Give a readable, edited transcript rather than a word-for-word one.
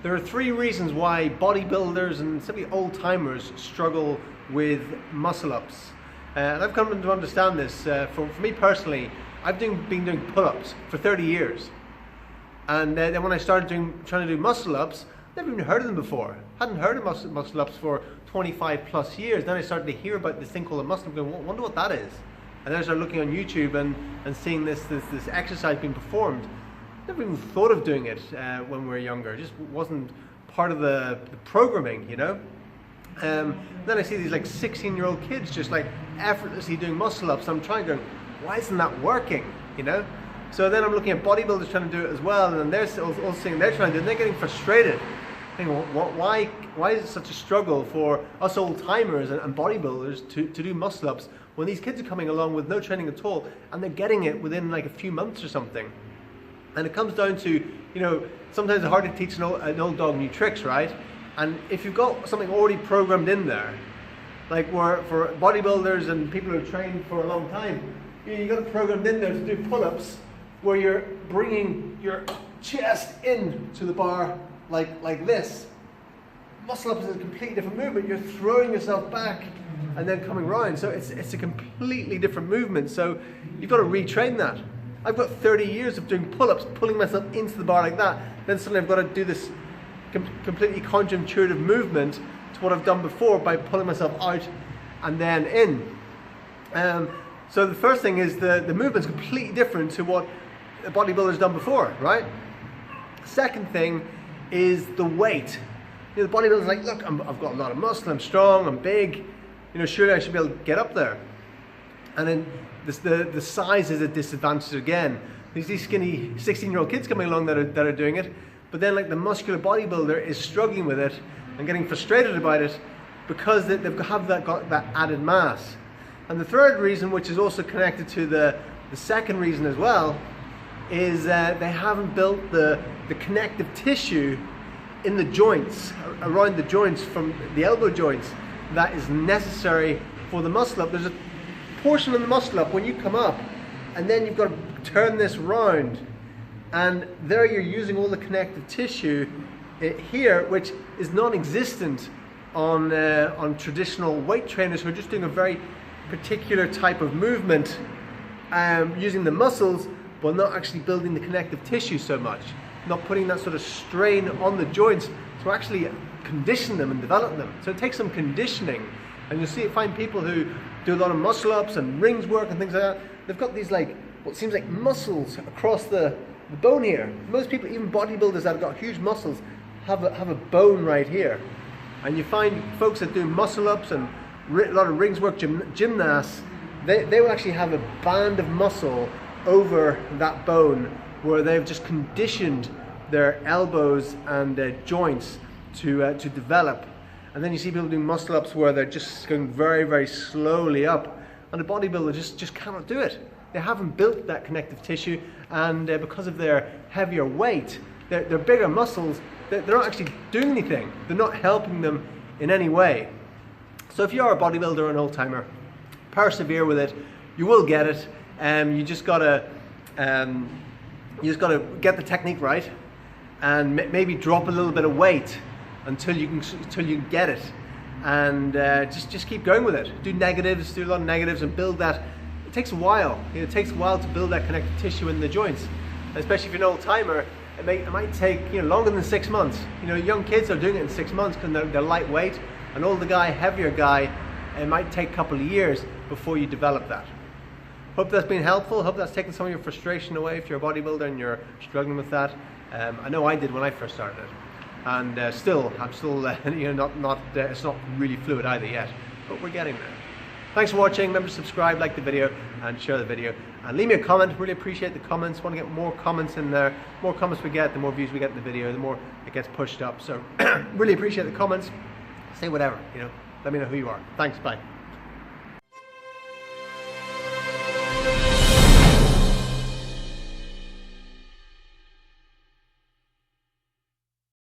There are 3 reasons why bodybuilders and simply old-timers struggle with muscle-ups. And I've come to understand this. For me personally, I've been doing pull-ups for 30 years. And then when I started trying to do muscle-ups, never even heard of them before. Hadn't heard of muscle-ups for 25 plus years. Then I started to hear about this thing called a muscle-up, going, wonder what that is. And then I started looking on YouTube and seeing this exercise being performed. Never even thought of doing it when we were younger. It just wasn't part of the programming, you know. Then I see these like 16-year-old kids just like effortlessly doing muscle-ups. I'm trying to go, why isn't that working, you know? So then I'm looking at bodybuilders trying to do it as well, and they're all seeing they're trying to do it, and they're getting frustrated. Thinking, why is it such a struggle for us old-timers and bodybuilders to do muscle-ups when these kids are coming along with no training at all, and they're getting it within like a few months or something? And it comes down to, you know, sometimes it's hard to teach an old dog new tricks, right? And if you've got something already programmed in there, like for bodybuilders and people who have trained for a long time, you've got it programmed in there to do pull-ups where you're bringing your chest into the bar like this. Muscle-up is a completely different movement. You're throwing yourself back and then coming round. So it's a completely different movement. So you've got to retrain that. I've got 30 years of doing pull-ups, pulling myself into the bar like that. Then suddenly I've got to do this completely counterintuitive movement to what I've done before by pulling myself out and then in. So the first thing is the movement's completely different to what a bodybuilder's done before, right? Second thing is the weight. You know, the bodybuilder's like, look, I've got a lot of muscle, I'm strong, I'm big, you know, surely I should be able to get up there. And then the size is a disadvantage again. These skinny 16-year-old kids coming along that are doing it, but then like the muscular bodybuilder is struggling with it and getting frustrated about it because they've got that added mass. And the third reason, which is also connected to the second reason as well, is they haven't built the connective tissue in the joints, around the joints from the elbow joints, that is necessary for the muscle up. There's a portion of the muscle up when you come up, and then you've got to turn this round, and there you're using all the connective tissue here, which is non-existent on traditional weight trainers who are just doing a very particular type of movement, using the muscles but not actually building the connective tissue so much, not putting that sort of strain on the joints to actually condition them and develop them. So it takes some conditioning, and you'll find people who do a lot of muscle ups and rings work and things like that. They've got these like what seems like muscles across the bone here. Most people, even bodybuilders that have got huge muscles, have a bone right here. And you find folks that do muscle ups and a lot of rings work, gymnasts, they will actually have a band of muscle over that bone where they've just conditioned their elbows and their joints to develop. And then you see people doing muscle ups where they're just going very, very slowly up, and a bodybuilder just cannot do it. They haven't built that connective tissue, and because of their heavier weight, their bigger muscles, they're not actually doing anything. They're not helping them in any way. So if you are a bodybuilder or an old timer, persevere with it. You will get it. You just gotta get the technique right, and maybe drop a little bit of weight until you can get it, and just keep going with it. Do a lot of negatives, and build that. It takes a while. You know, it takes a while to build that connective tissue in the joints, and especially if you're an old timer. It might take longer than 6 months. You know, young kids are doing it in 6 months because they're lightweight. An older guy, heavier guy, it might take a couple of years before you develop that. Hope that's been helpful. Hope that's taken some of your frustration away if you're a bodybuilder and you're struggling with that. I know I did when I first started, and I'm still it's not really fluid either yet, but we're getting there. Thanks for watching. Remember to subscribe, like the video, and share the video, and leave me a comment. Really appreciate the comments. Want to get more comments in there. The more comments we get, the more views we get in the video, the more it gets pushed up. So really appreciate the comments. Say whatever, let me know who you are. Thanks, bye.